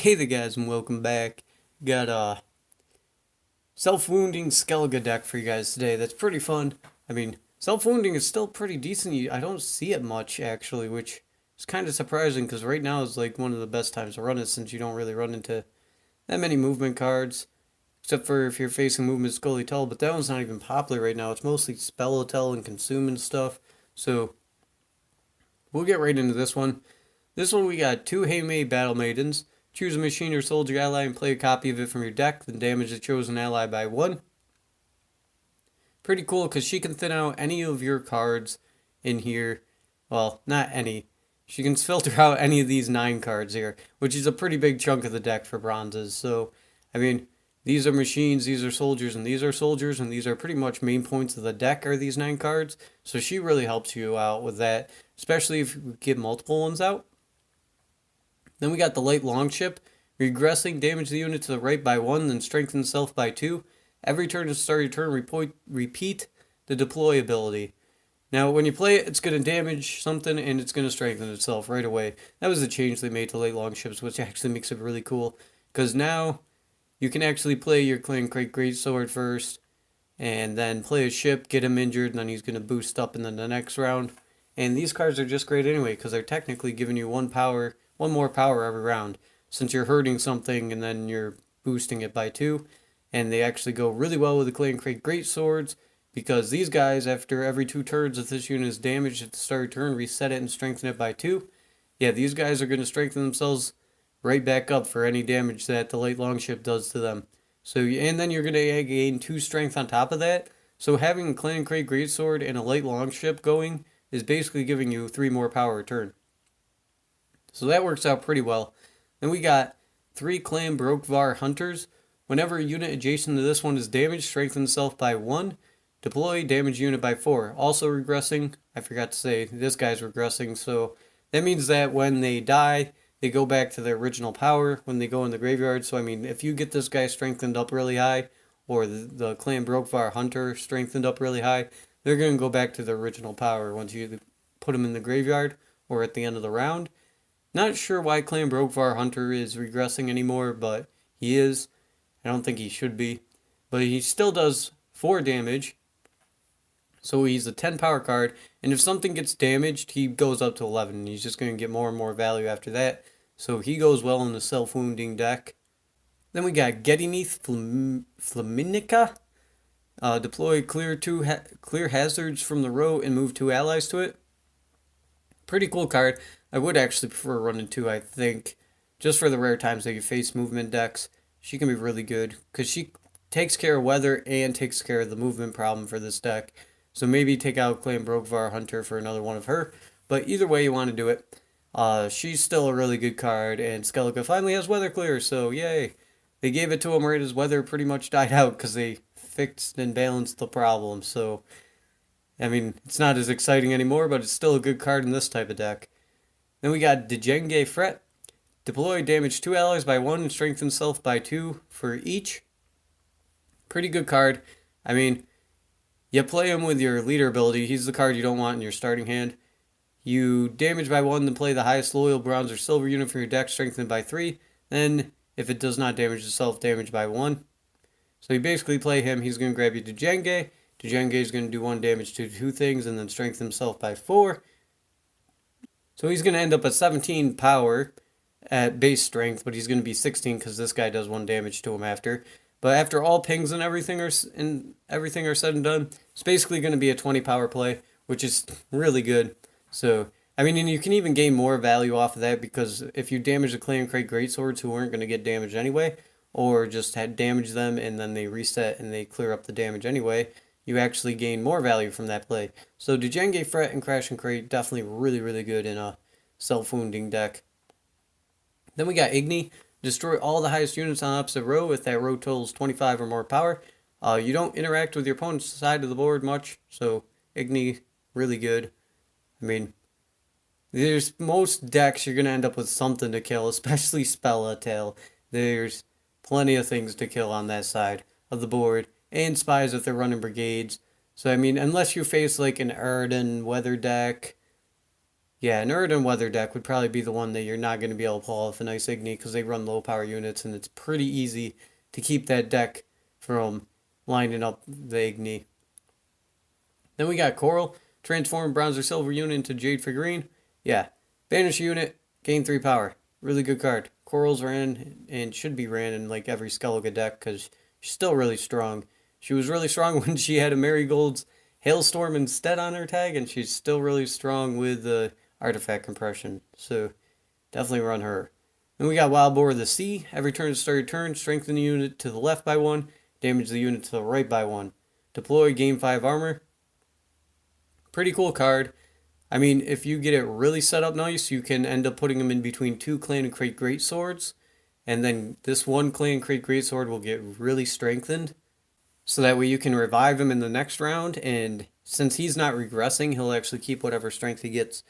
Hey there guys and welcome back. Got a self-wounding Skellige deck for you guys today. That's pretty fun. Self-wounding is still pretty decent. I don't see it much actually, which is kind of surprising because right now is like one of the best times to run it since you don't really run into that many movement cards. Except for if you're facing movement Skellige, but that one's not even popular right now. It's mostly Spellitel and Consume and stuff. So we'll get right into this one. This one we got two Haymade Battle Maidens. Choose a machine or soldier ally and play a copy of it from your deck, then damage the chosen ally by 1. Pretty cool because she can thin out any of your cards in here. Well, not any. She can filter out any of these 9 cards here, which is a pretty big chunk of the deck for bronzes. So, these are machines, these are soldiers, and these are soldiers, and these are pretty much main points of the deck are these 9 cards. So she really helps you out with that, especially if you get multiple ones out. Then we got the light longship. Regressing, damage the unit to the right by 1, then strengthen itself by 2. Every turn to start your turn, repeat the deploy ability. Now, when you play it, it's going to damage something and it's going to strengthen itself right away. That was the change they made to light longships, which actually makes it really cool. Because now you can actually play your Clan Crate Greatsword first, and then play a ship, get him injured, and then he's going to boost up in the next round. And these cards are just great anyway, because they're technically giving you one more power every round, since you're hurting something and then you're boosting it by 2. And they actually go really well with the Clan Crate Greatswords, because these guys, after every 2 turns, if this unit is damaged at the start of turn, reset it and strengthen it by 2. Yeah, these guys are going to strengthen themselves right back up for any damage that the light longship does to them. So, and then you're going to gain 2 strength on top of that. So having a Clan Crate Greatsword and a light longship going is basically giving you 3 more power a turn. So that works out pretty well. Then we got 3 Clan Brokvar Hunters. Whenever a unit adjacent to this one is damaged, strengthen itself by 1. Deploy, damage unit by 4. Also regressing. I forgot to say, this guy's regressing. So that means that when they die, they go back to their original power when they go in the graveyard. So, if you get this guy strengthened up really high, or the Clan Brokvar Hunter strengthened up really high, they're going to go back to their original power once you put them in the graveyard or at the end of the round. Not sure why Clan Brokvar Hunter is regressing anymore, but he is. I don't think he should be. But he still does 4 damage. So he's a 10 power card. And if something gets damaged, he goes up to 11. And he's just going to get more and more value after that. So he goes well in the self-wounding deck. Then we got Gedineath Flaminica. Deploy, clear hazards from the row and move 2 allies to it. Pretty cool card. I would actually prefer running 2, I think. Just for the rare times that you face movement decks, she can be really good. Because she takes care of weather and takes care of the movement problem for this deck. So maybe take out Clan Brokvar Hunter for another one of her. But either way you want to do it. She's still a really good card. And Skellige finally has weather clear, so yay. They gave it to him right as weather pretty much died out because they fixed and balanced the problem. So, it's not as exciting anymore, but it's still a good card in this type of deck. Then we got Djenge Fret. Deploy, damage 2 allies by 1 and strengthen self by 2 for each. Pretty good card. You play him with your leader ability. He's the card you don't want in your starting hand. You damage by 1, then play the highest loyal bronze or silver unit from your deck, strengthened by 3. Then, if it does not damage itself, damage by 1. So you basically play him. He's going to grab you Djenge. Djenge is going to do 1 damage to 2 things and then strengthen himself by 4. So he's going to end up at 17 power at base strength, but he's going to be 16 because this guy does 1 damage to him after. But after all pings and everything are said and done, it's basically going to be a 20 power play, which is really good. So, and you can even gain more value off of that because if you damage the Clan Crate Greatswords who weren't going to get damaged anyway, or just had damaged them and then they reset and they clear up the damage anyway, you actually gain more value from that play. So Djenge Fret and Crash and Crate definitely really, really good in a self-wounding deck. Then we got Igni. Destroy all the highest units on opposite row if that row totals 25 or more power. You don't interact with your opponent's side of the board much, so Igni, really good. There's most decks you're going to end up with something to kill, especially Spellitel. There's plenty of things to kill on that side of the board. And spies if they're running brigades. So, unless you face like an Erden weather deck, Yeah, an Erd and Weather deck would probably be the one that you're not going to be able to pull off a nice Igni because they run low power units and it's pretty easy to keep that deck from lining up the Igni. Then we got Coral, transform bronze or silver unit into Jade for green. Yeah, banish a unit, gain 3 power. Really good card. Coral's ran and should be ran in like every Skellige deck because she's still really strong. She was really strong when she had a Marigold's Hailstorm instead on her tag, and she's still really strong with the artifact compression. So definitely run her. Then we got Wild Boar of the Sea. Every turn to start your turn, strengthen the unit to the left by 1, damage the unit to the right by 1. Deploy, gain 5 armor. Pretty cool card. I mean, if you get it really set up nice, you can end up putting them in between 2 Clan and Crate Great Swords. And then this 1 Clan Crate Great Sword will get really strengthened. So that way you can revive him in the next round. And since he's not regressing, he'll actually keep whatever strength he gets,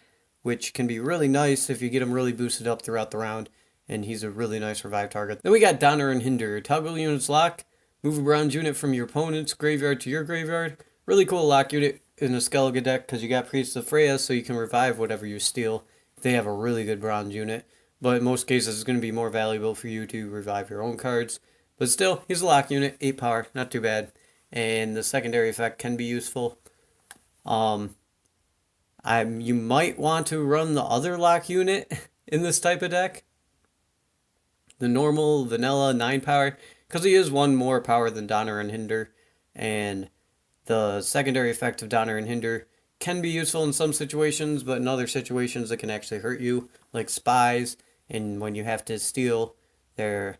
which can be really nice if you get him really boosted up throughout the round. And he's a really nice revive target. Then we got Donner and Hinder. Toggle units lock. Move a bronze unit from your opponent's graveyard to your graveyard. Really cool lock unit in a Skellige deck because you got Priest of Freya, so you can revive whatever you steal if they have a really good bronze unit. But in most cases, it's going to be more valuable for you to revive your own cards. But still, he's a lock unit, 8 power, not too bad. And the secondary effect can be useful. You might want to run the other lock unit in this type of deck. The normal vanilla 9 power, because he is 1 more power than Donner and Hinder. And the secondary effect of Donner and Hinder can be useful in some situations, but in other situations it can actually hurt you, like spies, and when you have to steal their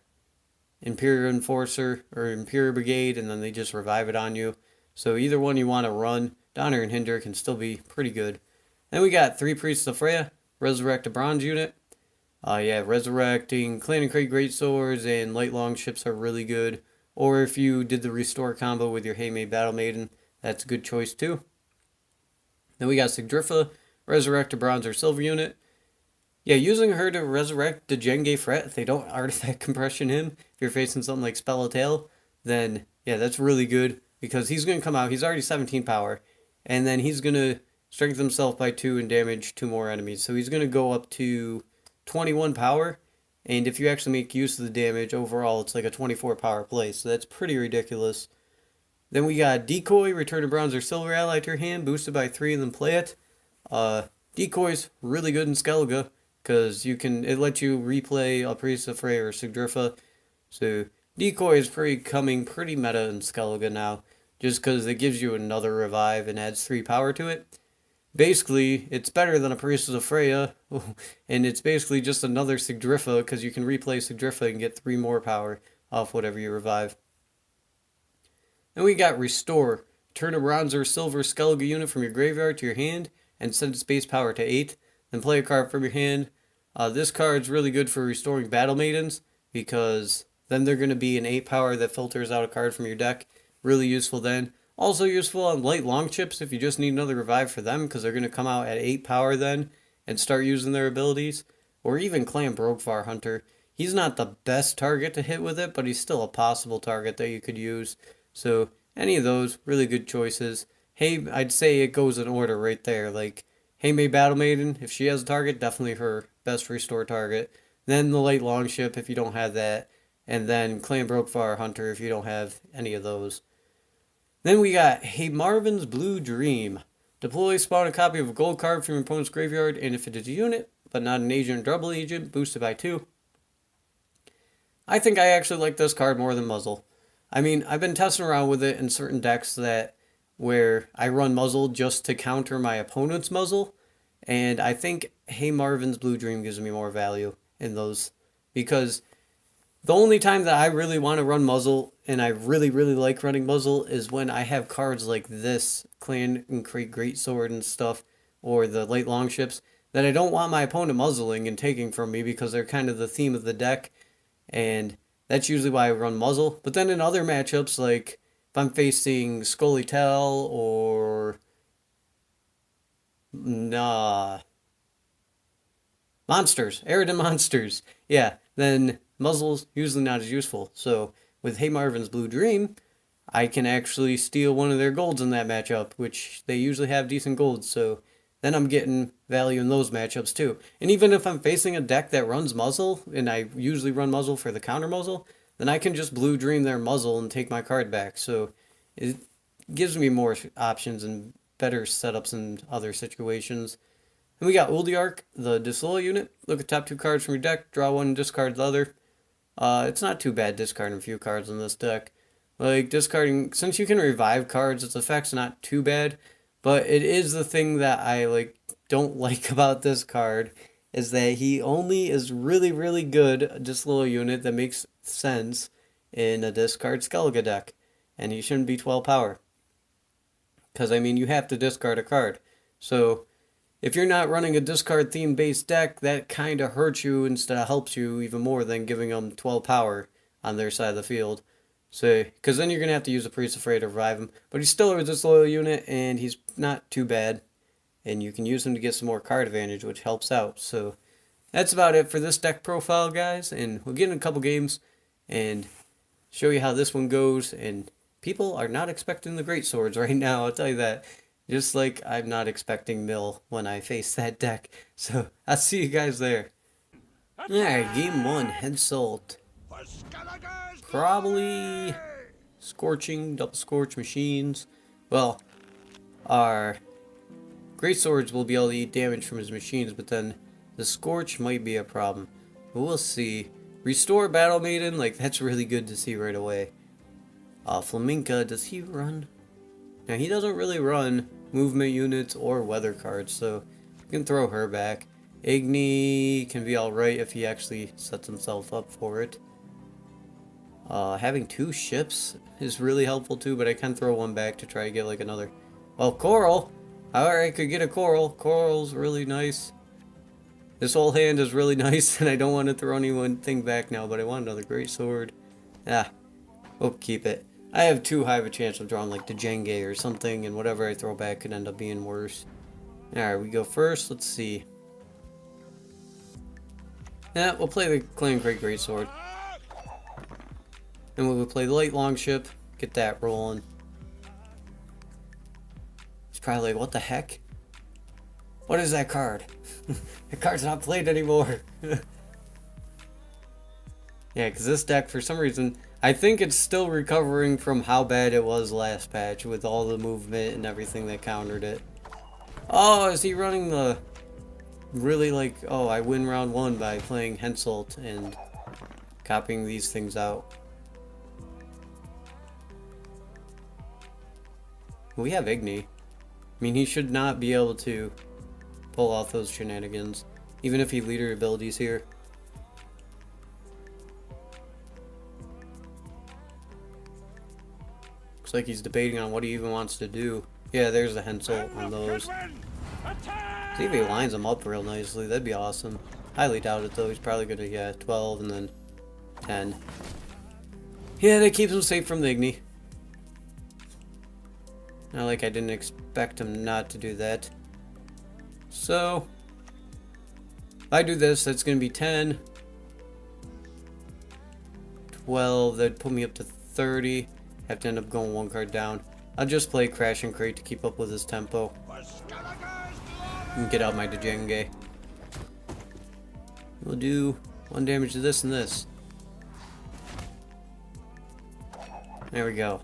Imperial Enforcer or Imperial Brigade, and then they just revive it on you. So either one you want to run, Donner and Hinder can still be pretty good. Then we got 3 Priests of Freya, resurrect a bronze unit. Resurrecting Clan and Crate Great Swords and Light Longships are really good. Or if you did the restore combo with your Haymade Battle Maiden, that's a good choice too. Then we got Sigdrifa, resurrect a bronze or silver unit. Yeah, using her to resurrect the Jenge Fret if they don't artifact compression him, if you're facing something like Spell-a-Tail, then yeah, that's really good because he's going to come out, he's already 17 power, and then he's going to strengthen himself by 2 and damage 2 more enemies. So he's going to go up to 21 power. And if you actually make use of the damage, overall it's like a 24 power play, so that's pretty ridiculous. Then we got Decoy, return a bronze or silver ally to your hand, boosted by 3 and then play it. Decoy's really good in Skellige, because it lets you replay a Priest of Freya or Sigdrifa. So Decoy is becoming pretty meta in Skellige now, just because it gives you another revive and adds 3 power to it. Basically, it's better than a Priestess of Freya, and it's basically just another Sigdrifa, because you can replay Sigdrifa and get 3 more power off whatever you revive. Then we got Restore. Turn a bronze or silver Skellige unit from your graveyard to your hand, and set its base power to 8. Then play a card from your hand. This card's really good for restoring Battle Maidens, because then they're going to be an 8 power that filters out a card from your deck. Really useful then. Also useful on Light Longships if you just need another revive for them, because they're going to come out at 8 power then and start using their abilities. Or even Clan Brokvar Hunter. He's not the best target to hit with it, but he's still a possible target that you could use. So any of those, really good choices. Hey, I'd say it goes in order right there. Like, Haymade Battle Maiden, if she has a target, definitely her best restore target. Then the Light Longship if you don't have that. And then Clan Brokvar Hunter if you don't have any of those. Then we got Hey Marvin's Blue Dream. Deploy, spawn a copy of a gold card from your opponent's graveyard, and if it is a unit, but not an agent or double agent, boosted by 2. I think I actually like this card more than Muzzle. I mean, I've been testing around with it in certain decks where I run Muzzle just to counter my opponent's Muzzle, and I think Hey Marvin's Blue Dream gives me more value in those, because the only time that I really want to run Muzzle, and I really, really like running Muzzle, is when I have cards like this, Clan and Crate Greatsword and stuff, or the Light Longships, that I don't want my opponent muzzling and taking from me because they're kind of the theme of the deck, and that's usually why I run Muzzle. But then in other matchups, like if I'm facing Scully-Tell or Monsters, Aridin Monsters, yeah, then Muzzle's usually not as useful. So with Hey Marvin's Blue Dream, I can actually steal one of their golds in that matchup, which they usually have decent golds, so then I'm getting value in those matchups too. And even if I'm facing a deck that runs muzzle, and I usually run muzzle for the counter muzzle, then I can just blue dream their muzzle and take my card back. So it gives me more options and better setups in other situations. And we got Uldiark, the disloyal unit. Look at top two cards from your deck, draw one, discard the other. It's not too bad discarding a few cards in this deck. Like, discarding, since you can revive cards, its effect's not too bad. But it is the thing that I, like, don't like about this card, is that he only is really, really good, a disloyal unit that makes sense in a discard Skellige deck. And he shouldn't be 12 power. Because, I mean, you have to discard a card. So, if you're not running a discard theme based deck, that kind of hurts you instead of helps you even more than giving them 12 power on their side of the field. So, because then you're going to have to use a Priest Afraid to revive him. But he's still a disloyal unit, and he's not too bad. And you can use him to get some more card advantage, which helps out. So, that's about it for this deck profile, guys. And we'll get in a couple games and show you how this one goes. And people are not expecting the great swords right now, I'll tell you that. Just like I'm not expecting Mill when I face that deck. So, I'll see you guys there. Alright, game one, Henselt. Probably Scorching, double Scorch machines. Well, our great swords will be able to eat damage from his machines, but then the Scorch might be a problem. But we'll see. Restore Battle Maiden, like that's really good to see right away. Flaminka, does he run? Now he doesn't really run movement units or weather cards, so we can throw her back. Igni can be alright if he actually sets himself up for it. Having two ships is really helpful too, but I can throw one back to try to get like another. Well, Coral! Alright, I could get a Coral. Coral's really nice. This whole hand is really nice, and I don't want to throw anything back now, but I want another great sword. Ah, we'll keep it. I have too high of a chance of drawing like the Jenge or something, and whatever I throw back could end up being worse. Alright, we go first. Let's see. Yeah, we'll play the Clan Greatsword. And we'll play the light longship. Get that rolling. It's probably like, what the heck? What is that card? The card's not played anymore. Yeah, because this deck, for some reason, I think it's still recovering from how bad it was last patch with all the movement and everything that countered it. Oh, is he running the... Really like, oh, I win round one by playing Henselt and copying these things out. We have Igni. I mean, he should not be able to pull off those shenanigans, even if he leader abilities here. Looks like he's debating on what he even wants to do. Yeah, there's the Henselt on those. See if he lines them up real nicely. That'd be awesome. Highly doubt it though. He's probably gonna, yeah, 12 and then 10. Yeah, that keeps him safe from the Igni. Not like I didn't expect him not to do that. So, if I do this, that's gonna be 10. 12, that'd put me up to 30. Have to end up going one card down. I'll just play Crash and Crate to keep up with his tempo. And get out my Dejenge. We'll do 1 damage to this and this. There we go.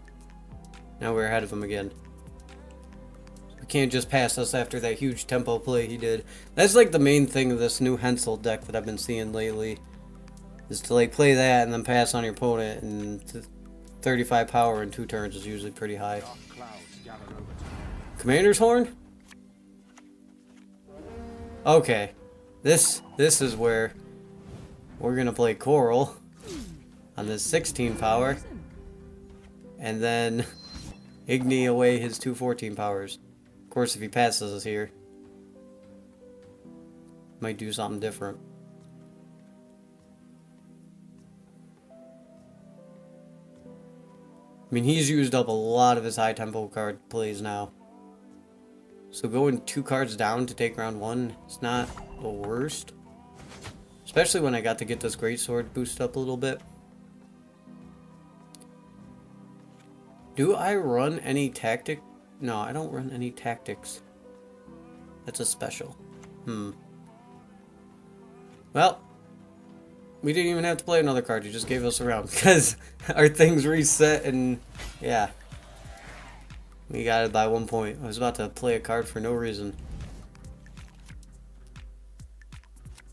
Now we're ahead of him again. He can't just pass us after that huge tempo play he did. That's like the main thing of this new Henselt deck that I've been seeing lately. Is to like play that and then pass on your opponent, and 35 power in 2 turns is usually pretty high. Commander's Horn? Okay. This is where we're gonna play Coral on this 16 power. And then Igni away his 2 14 powers. Of course, if he passes us here, might do something different. I mean, he's used up a lot of his high tempo card plays now. So going 2 cards down to take round 1 is not the worst. Especially when I got to get this greatsword boost up a little bit. Do I run any tactic? No, I don't run any tactics. That's a special. Well, we didn't even have to play another card. You just gave us a round because our things reset and yeah. We got it by 1 point. I was about to play a card for no reason.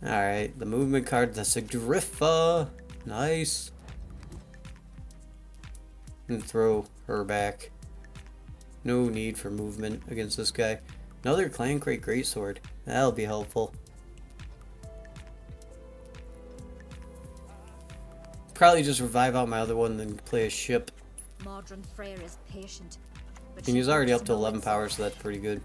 Alright, the movement card, the Sigdrifa. Nice. And throw her back. No need for movement against this guy. Another Clan Crate Greatsword. That'll be helpful. Probably just revive out my other one, then play a ship. Modern Freyr is patient, but And he's already up to 11 power, so that's pretty good.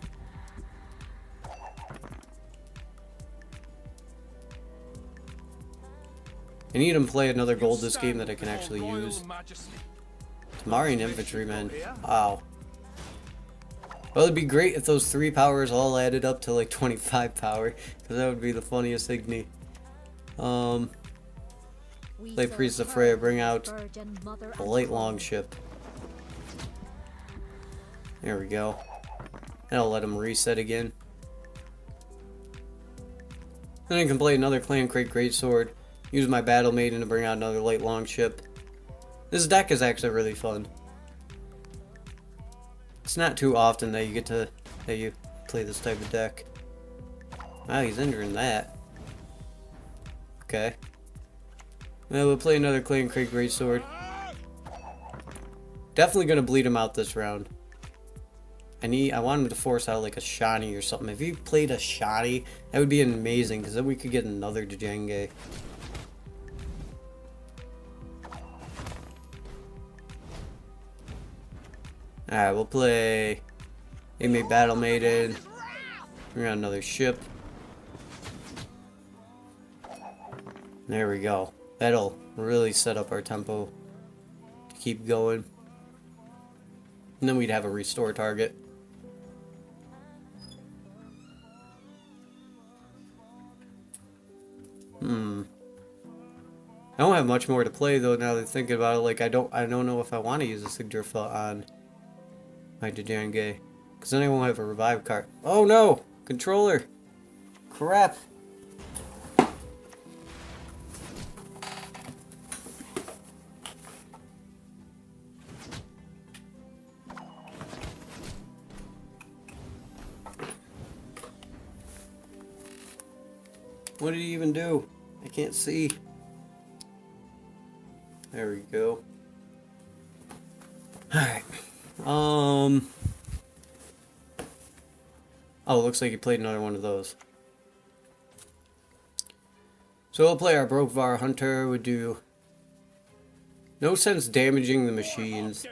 I need him to play another gold this game that I can actually use. Tamarian Infantryman. Wow. Well, it'd be great if those 3 powers all added up to like 25 power, because that would be the funniest Igni. Play Priest of Freya, bring out a light longship. There we go. And I'll let him reset again. Then I can play another Clan Crate Greatsword. Use my Battle Maiden to bring out another light longship. This deck is actually really fun. It's not too often that you get to play this type of deck. Wow, he's injuring that. Okay. Well, we'll play another Clan Crate Greatsword. Definitely gonna bleed him out this round. I want him to force out like a Shani or something. If he played a Shani, that would be amazing, because then we could get another Djenge. Alright, we'll play Inmate Battle Maiden. We got another ship. There we go. That'll really set up our tempo to keep going. And then we'd have a restore target. I don't have much more to play though now that I'm thinking about it. Like I don't know if I want to use a Sigdrifa on my Djenge, because then I won't have a revive card. Oh no! Controller! Crap! What did he even do? I can't see. There we go. Alright. Oh, looks like he played another one of those. So we'll play our Brokvar Hunter. Would do no sense damaging the machines,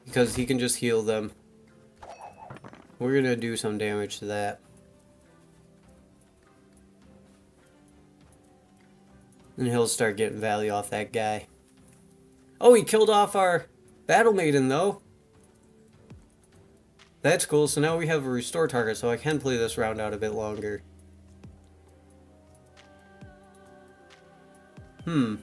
because he can just heal them. We're gonna do some damage to that. And he'll start getting value off that guy. Oh, he killed off our Battle Maiden, though. That's cool. So now we have a restore target, so I can play this round out a bit longer. I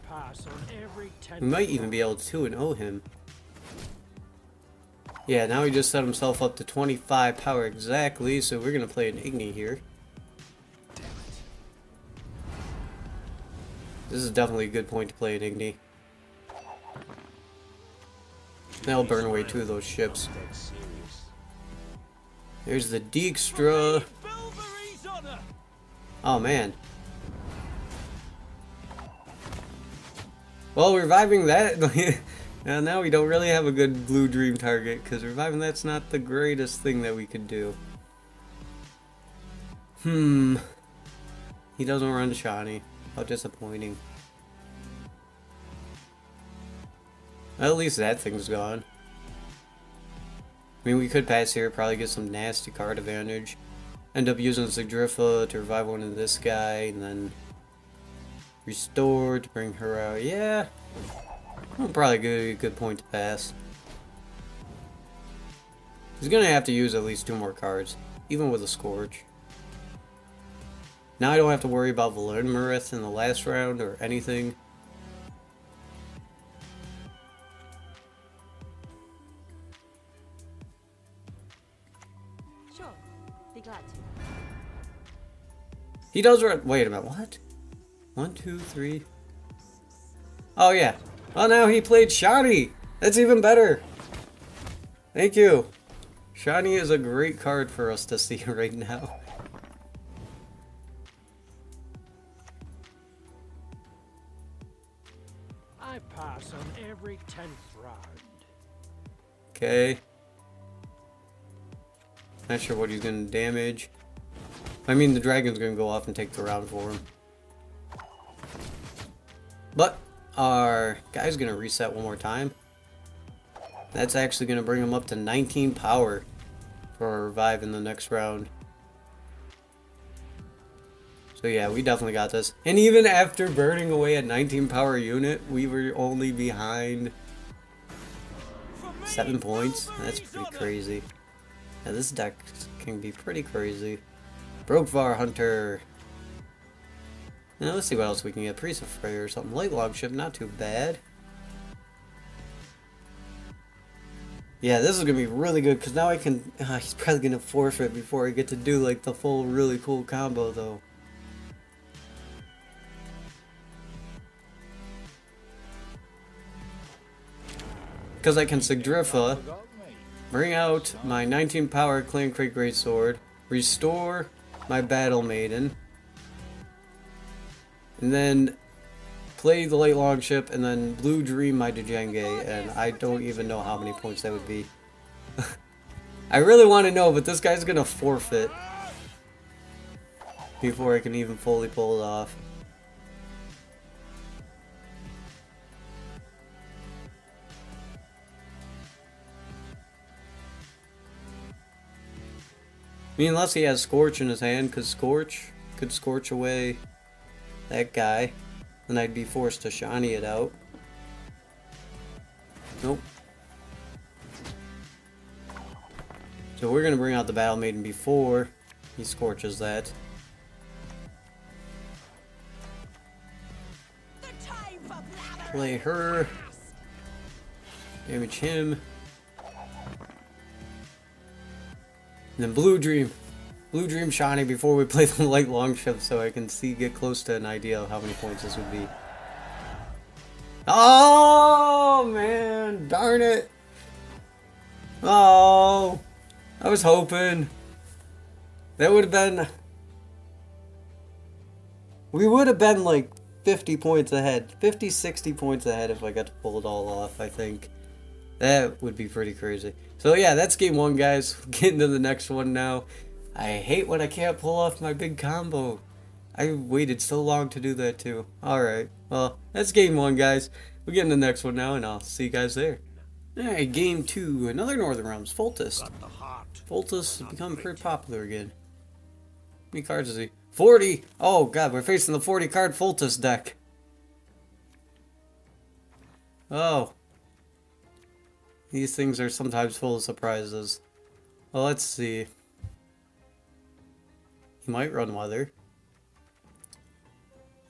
pass on every 10. We might even be able to 2-0 him. Yeah, now he just set himself up to 25 power exactly, so we're going to play an Igni here. This is definitely a good point to play an Igni. That'll burn away 2 of those ships. There's the Dijkstra. Oh man. Well, reviving that... Now we don't really have a good blue dream target, because reviving that's not the greatest thing that we could do. He doesn't run Shani. How disappointing. Well, at least that thing's gone. I mean, we could pass here, probably get some nasty card advantage. End up using Sigdrifa to revive one of this guy, and then restore to bring her out. Yeah. Probably a good point to pass. He's gonna have to use at least 2 more cards, even with a Scourge. Now I don't have to worry about Valermarith in the last round or anything. He does run. Wait a minute. What? 1, 2, 3. Oh, yeah. Oh, now he played Shani. That's even better. Thank you. Shani is a great card for us to see right now. I pass on every 10th round. Okay. Not sure what he's going to damage. I mean, the dragon's going to go off and take the round for him. But our guy's going to reset one more time. That's actually going to bring him up to 19 power for a revive in the next round. So yeah, we definitely got this. And even after burning away at 19 power unit, we were only behind 7 points. That's pretty crazy. Yeah, this deck can be pretty crazy. Brokvar Hunter. Now let's see what else we can get. Priest of Freyr or something. Light Longship, not too bad. Yeah, this is gonna be really good because now I can. He's probably gonna forfeit before I get to do like the full really cool combo though. Because I can Sigdrifa, bring out my 19 power Clan Crate Greatsword, restore my Battle Maiden, and then play the Light Longship, and then Blue Dream my Djenge, and I don't even know how many points that would be. I really want to know, but this guy's gonna forfeit before I can even fully pull it off. I mean, unless he has Scorch in his hand, because Scorch could scorch away that guy, and I'd be forced to Shani it out. Nope. So we're going to bring out the Battle Maiden before he scorches that. Play her. Damage him. And then Blue Dream Shani before we play the Light Longship so I can get close to an idea of how many points this would be. Oh man, darn it. Oh, I was hoping. That would have been... We would have been like 50 points ahead. 50, 60 points ahead if I got to pull it all off, I think. That would be pretty crazy. So yeah, that's game 1, guys. Getting to the next one now. I hate when I can't pull off my big combo. I waited so long to do that too. Alright, well, that's game 1, guys. We'll get in the next one now, and I'll see you guys there. Alright, game 2. Another Northern Realms. Foltest. Foltest has become pretty popular again. How many cards is he? 40! Oh god, we're facing the 40 card Foltest deck. Oh. These things are sometimes full of surprises. Well, let's see. He might run Weather.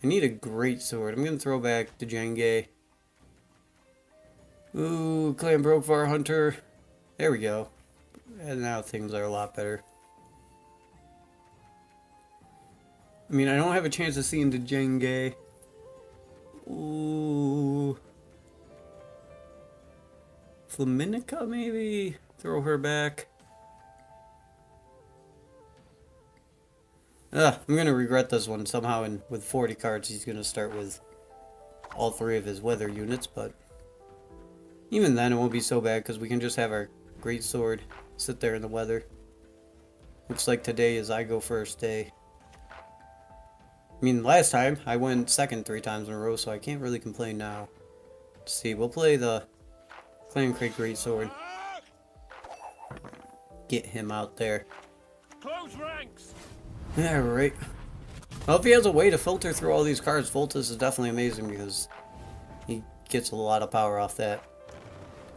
I need a great sword. I'm gonna throw back the Djenge. Ooh, Clan Brokvar Hunter. There we go. And now things are a lot better. I mean, I don't have a chance of seeing the Djenge. Ooh. Flaminica, maybe? Throw her back. I'm gonna regret this one. Somehow, with 40 cards, he's gonna start with all 3 of his weather units, but even then, it won't be so bad, because we can just have our great sword sit there in the weather. Looks like today is I go first day. I mean, last time, I went second 3 times in a row, so I can't really complain now. Let's see, we'll play the Clan Crate Greatsword. Get him out there. Close ranks. Alright. Well, if he has a way to filter through all these cards, Foltest is definitely amazing because he gets a lot of power off that.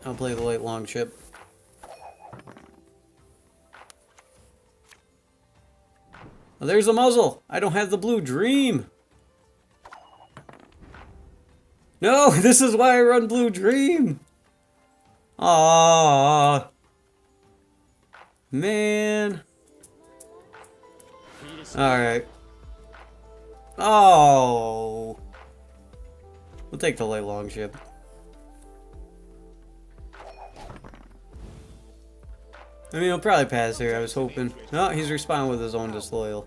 I'll play the Light Longship. Well, there's the muzzle. I don't have the Blue Dream. No, this is why I run Blue Dream. Aww. Man. Alright. Oh! We'll take the light longship. I mean, he'll probably pass here, I was hoping. No, he's responding with his own disloyal.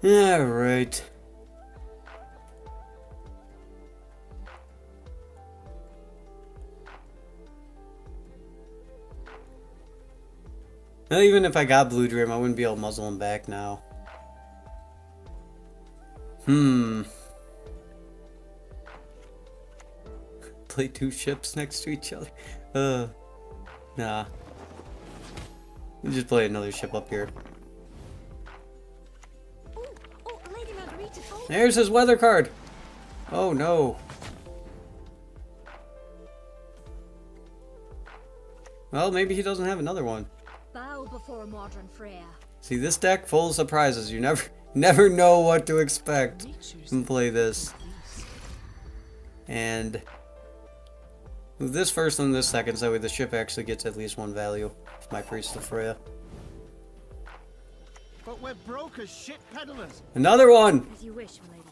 Alright. Well, even if I got Blue Dream, I wouldn't be able to muzzle him back now. Play two ships next to each other. Nah. We just play another ship up here. Oh, Lady Margarita. Oh. There's his weather card. Oh no. Well, maybe he doesn't have another one. Bow before modern Freya. See, this deck full of surprises. You never know what to expect when play this. And move this first and this second, so that way the ship actually gets at least one value. It's my Priest of Freya. But we're broke as shit peddlers. Another one! As you wish, my lady.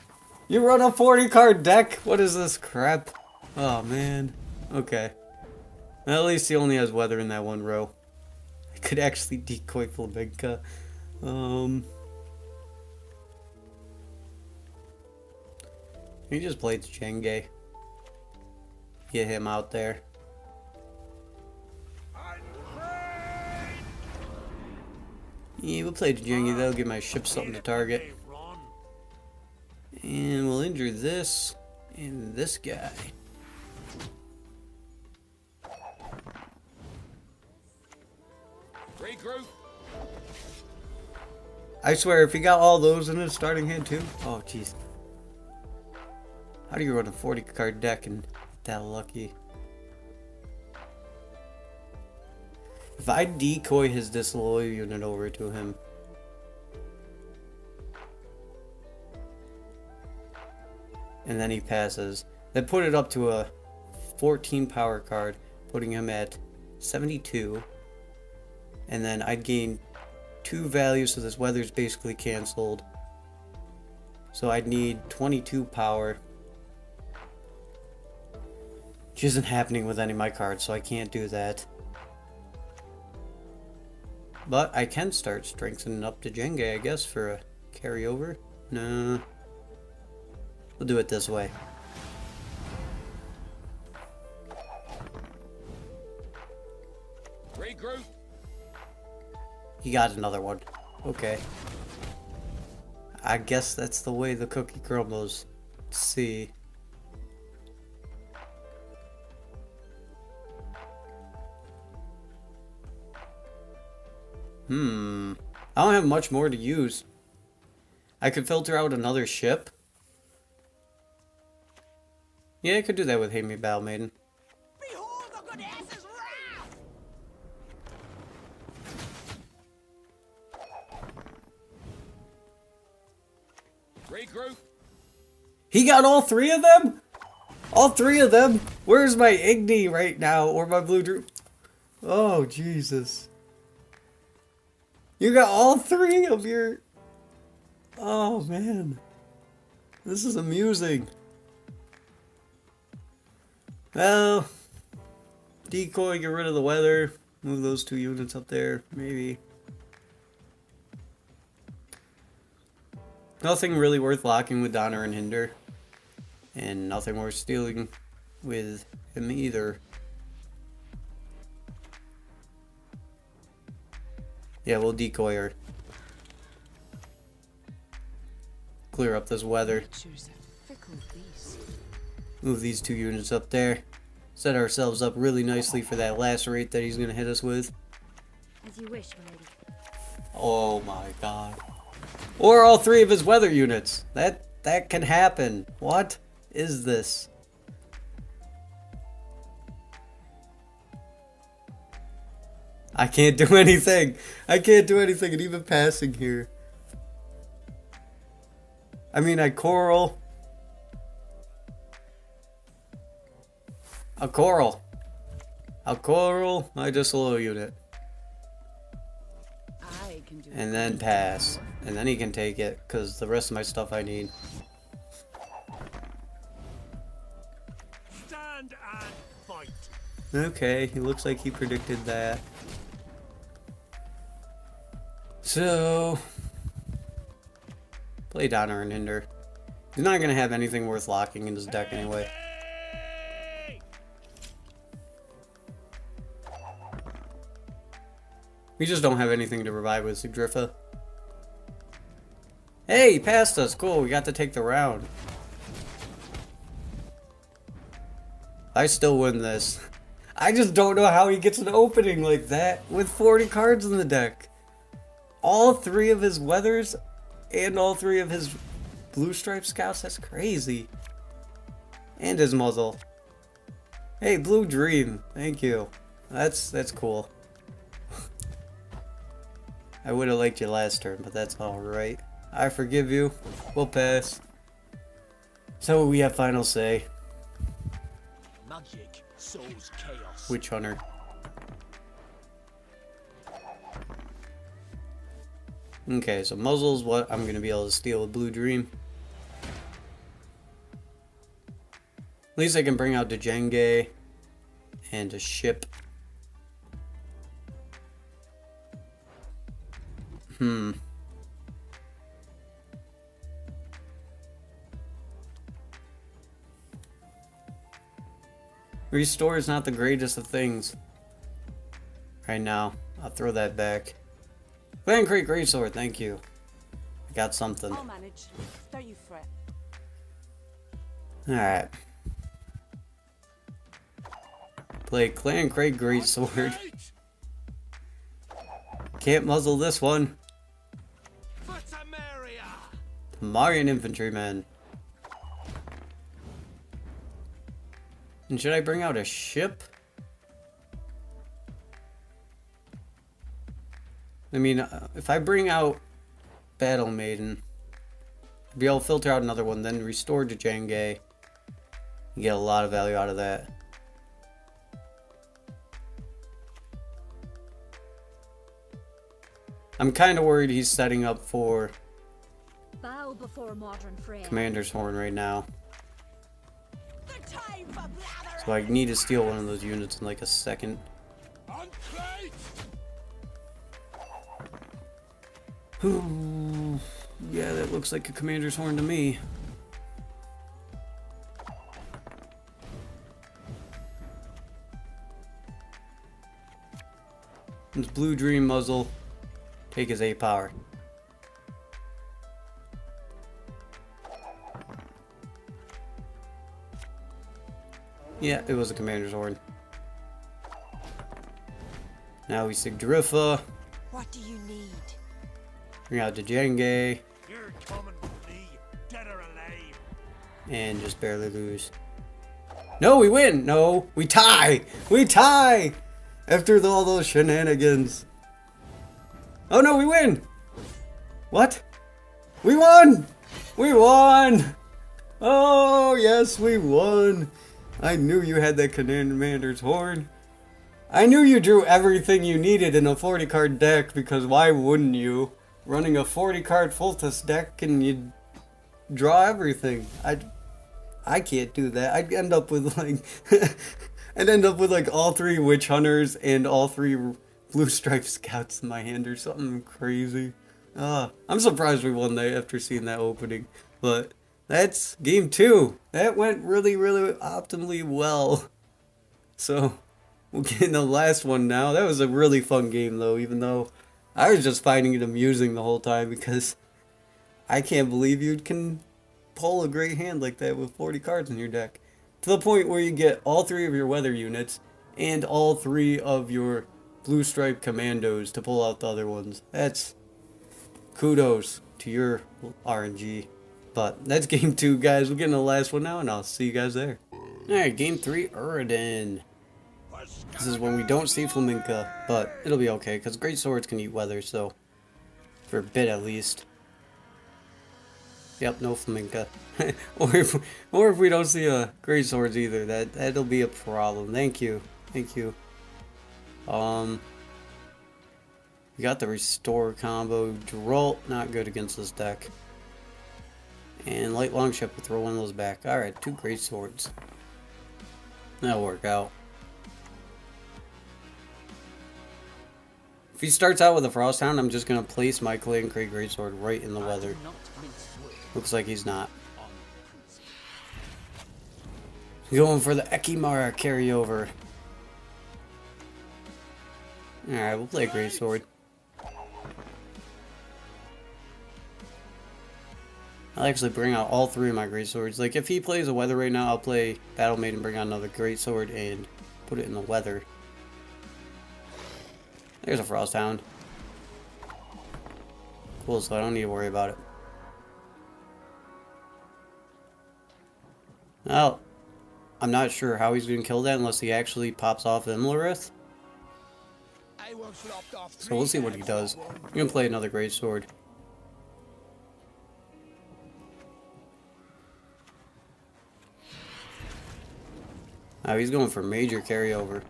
You run a 40 card deck? What is this crap? Oh man. Okay. Well, at least he only has weather in that one row. I could actually decoy Flamenca. He just played Jenge. Get him out there. Yeah, we'll play Jenge. That'll give my ship something to target. And we'll injure this and this guy. Regroup. I swear, if he got all those in his starting hand too. Oh, jeez. How do you run a 40 card deck and get that lucky? If I decoy his disloyal unit over to him. And then he passes. Then put it up to a 14 power card, putting him at 72. And then I'd gain 2 values, so this weather's basically canceled. So I'd need 22 power. Which isn't happening with any of my cards, so I can't do that. But I can start strengthening up to Jenge, I guess, for a carryover. No. We'll do it this way. Regroup. He got another one. Okay. I guess that's the way the cookie crumbles. Let's see. I don't have much more to use. I could filter out another ship. Yeah, I could do that with Hate Me Battle Maiden. Behold the good ass's wrath! Regroup. He got all 3 of them? All 3 of them? Where's my Igni right now? Or my Blue Drew? Oh, Jesus. You got all 3 of your... Oh, man. This is amusing. Well, decoy, get rid of the weather. Move those 2 units up there, maybe. Nothing really worth locking with Donner and Hinder. And nothing worth stealing with him either. Yeah, we'll decoy her. Clear up this weather. Move these 2 units up there. Set ourselves up really nicely for that last rate that he's going to hit us with. As you wish, my lady. Oh my god. Or all 3 of his weather units. That can happen. What is this? I can't do anything. I can't do anything, and even passing here. I mean, I coral. A coral. I'll coral my disloyal unit. I can do And then pass. And then he can take it, because the rest of my stuff I need. Stand and fight. Okay, he looks like he predicted that. So, play Donner and Hinder. He's not going to have anything worth locking in his deck anyway. We just don't have anything to revive with Sigdrifa. Hey, he passed us. Cool, we got to take the round. I still win this. I just don't know how he gets an opening like that with 40 cards in the deck. All 3 of his weathers and all 3 of his blue stripe scouts. That's crazy. And his muzzle. Hey, Blue Dream. Thank you. That's cool. I would have liked you last turn, but that's alright. I forgive you. We'll pass. So we have final say. Magic sows chaos. Witch Hunter. Okay, so muzzle's what I'm gonna be able to steal with Blue Dream. At least I can bring out Djenge and a ship. Restore is not the greatest of things right now. I'll throw that back. Clan Crate Greatsword, thank you. I got something. I'll manage. Don't you fret. Alright. Play Clan Crate Greatsword. Can't muzzle this one. For Tamaria. Tamarian Infantryman. And should I bring out a ship? I mean, if I bring out Battle Maiden, I'll be able to filter out another one, then restore to Djenge. You get a lot of value out of that. I'm kind of worried he's setting up for Bow before modern Freya. Commander's Horn right now. The time for blathering. So I need to steal one of those units in like a second. Unclate! Ooh, yeah, that looks like a Commander's Horn to me. This Blue Dream muzzle. Take his 8 power. Yeah, it was a Commander's Horn. Now we Sigdrifa. What do you need? Bring out Djenge. You're coming with me, dead or alive. And just barely lose. No, we win! No, we tie! We tie! After all those shenanigans. Oh no, we win! What? We won! We won! Oh, yes, we won! I knew you had that Commander's Horn. I knew you drew everything you needed in a 40 card deck, because why wouldn't you? Running a 40 card Fultus deck and you draw everything. I can't do that. I'd end up with like all 3 Witch Hunters and all 3 Blue Stripe Scouts in my hand or something crazy. I'm surprised we won that after seeing that opening. But that's game 2. That went really, really optimally well. So we'll get in the last one now. That was a really fun game though, even though I was just finding it amusing the whole time because I can't believe you can pull a great hand like that with 40 cards in your deck. To the point where you get all 3 of your weather units and all 3 of your Blue Stripe Commandos to pull out the other ones. That's kudos to your RNG. But that's game 2, guys. We'll get into the last one now, and I'll see you guys there. Alright, game 3, Uridin. This is when we don't see Flaminka, but it'll be okay, because Great Swords can eat weather, so for a bit at least. Yep, no Flaminka. or if we don't see a Great Swords either, that'll be a problem. Thank you. We got the restore combo. Geralt, not good against this deck. And light longship will throw one of those back. Alright, 2 great swords. That'll work out. If he starts out with a Frosthound, I'm just going to place my Clan Crate Greatsword right in the weather. Looks like he's not. Going for the Ekimara carryover. Alright, we'll play Greatsword. I'll actually bring out all 3 of my Greatswords. Like, if he plays a weather right now, I'll play Battle Maiden, bring out another Greatsword, and put it in the weather. There's a Frosthound. Cool, so I don't need to worry about it. Well, I'm not sure how he's going to kill that unless he actually pops off Imlerith. So we'll see what he does. I'm going to play another Greatsword. Oh, he's going for major carryover.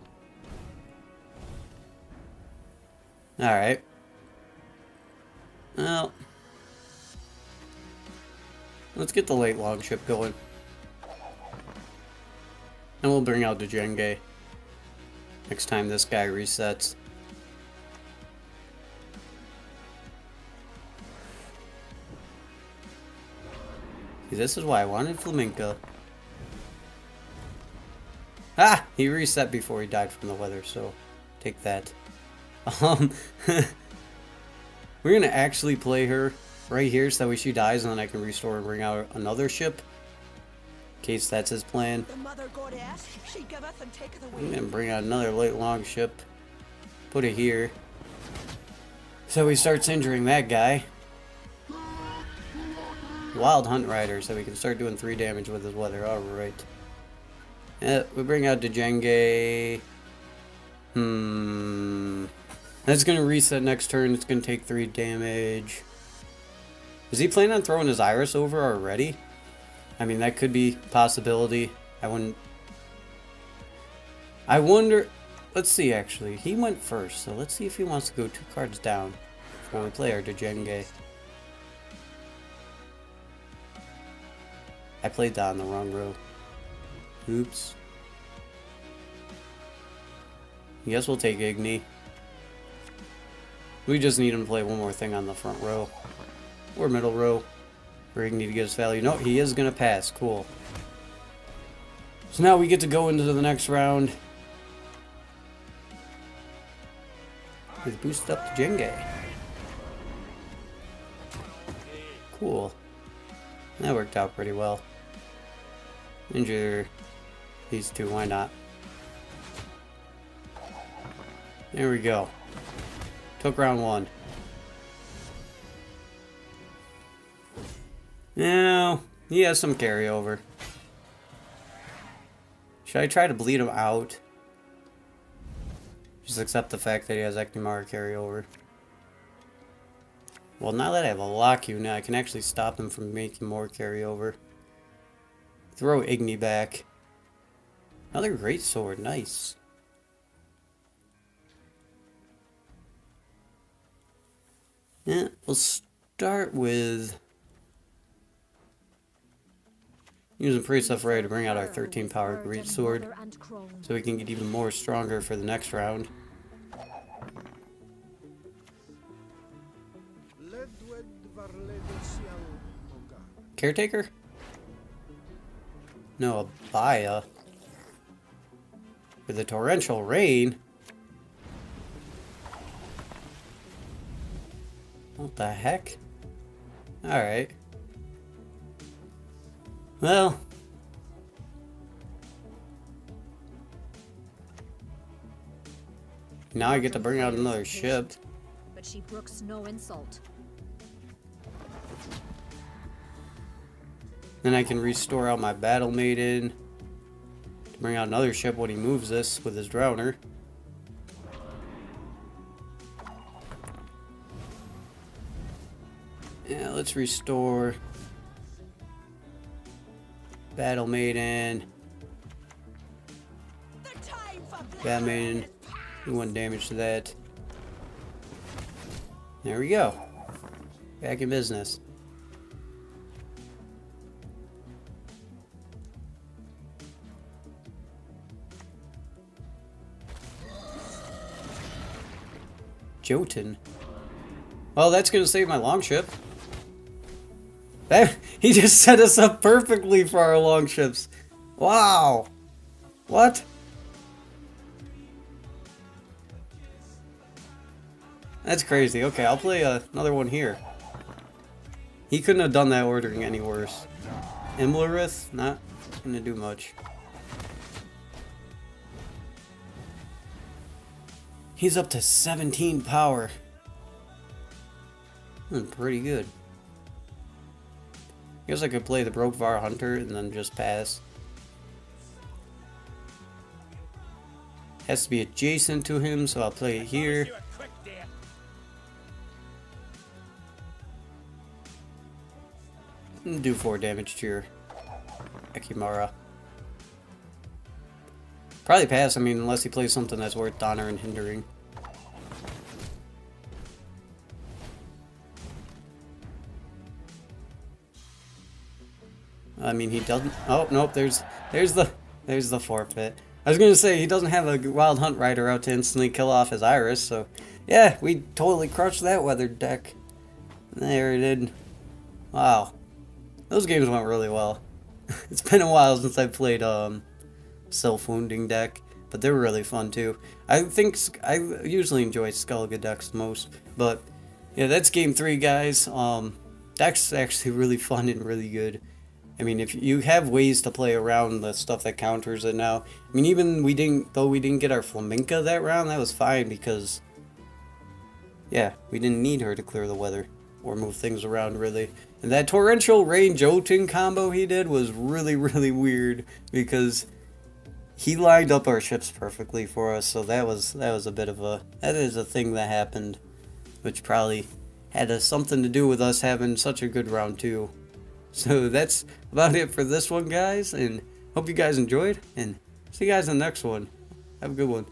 Alright. Well, let's get the late longship going. And we'll bring out the Jenge next time this guy resets. See, this is why I wanted Flamenco. Ah! He reset before he died from the weather, so take that. We're gonna actually play her right here so that way she dies and then I can restore and bring out another ship. In case that's his plan. The mother goddess, she giveth and taketh away. I'm gonna bring out another late long ship. Put it here. So he starts injuring that guy. Wild Hunt Rider, so we can start doing 3 damage with his weather. Alright. We bring out the Jenge. That's gonna reset next turn. It's gonna take 3 damage. Is he planning on throwing his Iris over already? I mean, that could be a possibility. I wonder. Let's see, actually. He went first, so let's see if he wants to go 2 cards down before we play our Dejenge. I played that on the wrong row. Oops. Guess we'll take Igni. We just need him to play one more thing on the front row. Or middle row. For Igni to get his value. No, he is going to pass. Cool. So now we get to go into the next round. With boost up to Jenge. Cool. That worked out pretty well. Injure these 2, why not? There we go. Took round 1. Now, he has some carryover. Should I try to bleed him out? Just accept the fact that he has Ekimara carryover. Well, now that I have a lock unit, I can actually stop him from making more carryover. Throw Igni back. Another great sword, nice. Yeah, we'll start with using Priest of Ray to bring out our 13 power great sword, so we can get even more stronger for the next round. Caretaker? No, Abaya. With the torrential rain. What the heck? Alright. Well. Now I get to bring out another ship. But she brooks no insult. Then I can restore out my Battle Maiden. To bring out another ship when he moves this with his Drowner. Yeah, let's restore Battle Maiden. Battle Maiden. Do 1 damage to that. There we go. Back in business. Jotun. Well, that's gonna save my longship. He just set us up perfectly for our longships. Wow. What? That's crazy. Okay, I'll play another one here. He couldn't have done that ordering any worse. Imlerith, not gonna do much. He's up to 17 power. Pretty good. Guess I could play the Brokvar Hunter and then just pass. Has to be adjacent to him, so I'll play it here. And do 4 damage to your Ekimara. Probably pass, I mean, unless he plays something that's worth honor and hindering. I mean, he doesn't. Oh nope, there's the forfeit. I was gonna say he doesn't have a Wild Hunt Rider out to instantly kill off his Iris, so yeah, we totally crushed that weathered deck. There it did. Wow, those games went really well. It's been a while since I played self-wounding deck, but they were really fun too. I think I usually enjoy Skulga decks the most, but yeah, that's game 3, guys. Deck's actually really fun and really good. I mean, if you have ways to play around the stuff that counters it now. I mean, even we didn't get our Flaminka that round, that was fine because, yeah, we didn't need her to clear the weather or move things around really. And that Torrential Rain Jotun combo he did was really, really weird because he lined up our ships perfectly for us. So that was a bit of that is a thing that happened, which probably had something to do with us having such a good round 2. So that's about it for this one, guys, and hope you guys enjoyed, and see you guys in the next one. Have a good one.